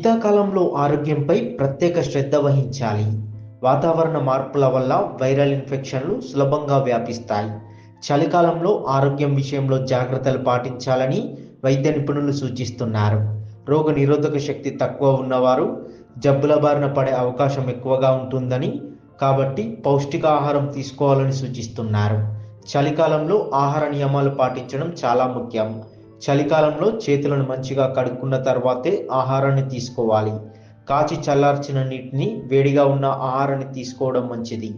శీతాకాలంలో ఆరోగ్యంపై ప్రత్యేక శ్రద్ధ వహించాలి. వాతావరణ మార్పుల వల్ల వైరల్ ఇన్ఫెక్షన్లు సులభంగా వ్యాపిస్తాయి. చలికాలంలో ఆరోగ్యం విషయంలో జాగ్రత్తలు పాటించాలని వైద్య నిపుణులు సూచిస్తున్నారు. రోగ నిరోధక శక్తి తక్కువ ఉన్నవారు జబ్బుల బారిన పడే అవకాశం ఎక్కువగా ఉంటుందని, కాబట్టి పౌష్టికాహారం తీసుకోవాలని సూచిస్తున్నారు. చలికాలంలో ఆహార నియమాలు పాటించడం చాలా ముఖ్యం. చలికాలంలో చేతులను మంచిగా కడుక్కున్న తర్వాతే ఆహారాన్ని తీసుకోవాలి. కాచి చల్లార్చిన నీటిని, వేడిగా ఉన్న ఆహారాన్ని తీసుకోవడం మంచిది.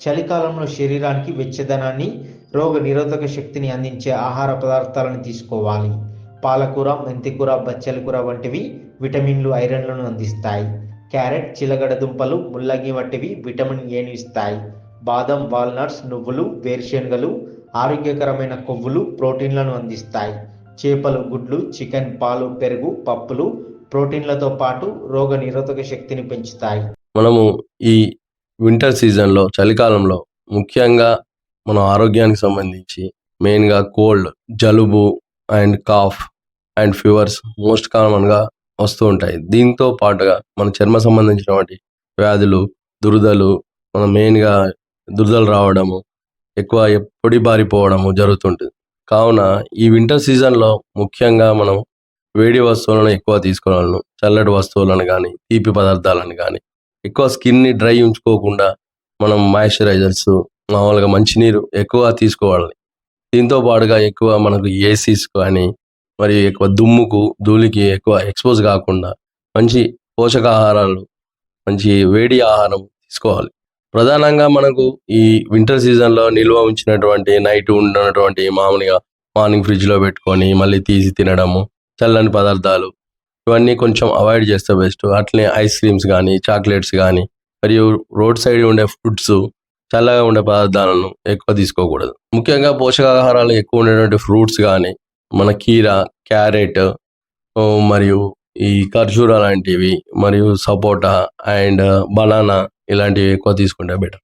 చలికాలంలో శరీరానికి వెచ్చదనాన్ని, రోగ నిరోధక శక్తిని అందించే ఆహార పదార్థాలను తీసుకోవాలి. పాలకూర, మెంతికూర, బచ్చల కూర వంటివి విటమిన్లు, ఐరన్లను అందిస్తాయి. క్యారెట్, చిలగడ దుంపలు, ముల్లంగి వంటివి విటమిన్ ఏను ఇస్తాయి. బాదం, వాల్నట్స్, నువ్వులు, వేరుశెనగలు ఆరోగ్యకరమైన కొవ్వులు, ప్రోటీన్లను అందిస్తాయి. చేపలు, గుడ్లు, చికెన్, పాలు, పెరుగు, పప్పులు ప్రోటీన్లతో పాటు రోగ నిరోధక శక్తిని పెంచుతాయి. మనము ఈ వింటర్ సీజన్లో, చలికాలంలో ముఖ్యంగా మన ఆరోగ్యానికి సంబంధించి మెయిన్గా కోల్డ్, జలుబు and cough and fevers most కామన్గా వస్తూ ఉంటాయి. దీంతో పాటుగా మన చర్మ సంబంధించినటువంటి వ్యాధులు, దురదలు, మన మెయిన్గా దురదలు రావడము, ఎక్కువ పొడి బారిపోవడము జరుగుతుంటుంది. కావున ఈ వింటర్ సీజన్లో ముఖ్యంగా మనం వేడి వస్తువులను ఎక్కువ తీసుకోవాలను. చల్లటి వస్తువులను కానీ, తీపి పదార్థాలను కానీ, ఎక్కువ స్కిన్ని డ్రై ఉంచుకోకుండా మనం మాయిశ్చరైజర్స్, మామూలుగా మంచినీరు ఎక్కువ తీసుకోవాలి. దీంతో పాటుగా ఎక్కువ మనకు ఏసీస్ కానీ, మరియు ఎక్కువ దుమ్ముకు, ధూళికి ఎక్కువ ఎక్స్పోజ్ కాకుండా మంచి పోషకాహారాలు, మంచి వేడి ఆహారం తీసుకోవాలి. ప్రధానంగా మనకు ఈ వింటర్ సీజన్లో నిల్వ ఉంచినటువంటి నైట్ ఉన్నటువంటి మామూలుగా మార్నింగ్ ఫ్రిడ్జ్లో పెట్టుకొని మళ్ళీ తీసి తినడము, చల్లని పదార్థాలు ఇవన్నీ కొంచెం అవాయిడ్ చేస్తే బెస్ట్. అట్లనే ఐస్ క్రీమ్స్ కానీ, చాక్లెట్స్ కానీ, మరియు రోడ్ సైడ్ ఉండే ఫుడ్స్, చల్లగా ఉండే పదార్థాలను ఎక్కువ తీసుకోకూడదు. ముఖ్యంగా పోషకాహారాలు ఎక్కువ ఉండేటువంటి ఫ్రూట్స్ కానీ, మన కీర, క్యారెట్, మరియు ఈ ఖర్జూర లాంటివి, మరియు సపోటా అండ్ బనానా ఇలాంటివి ఎక్కువ తీసుకుంటే బెటర్.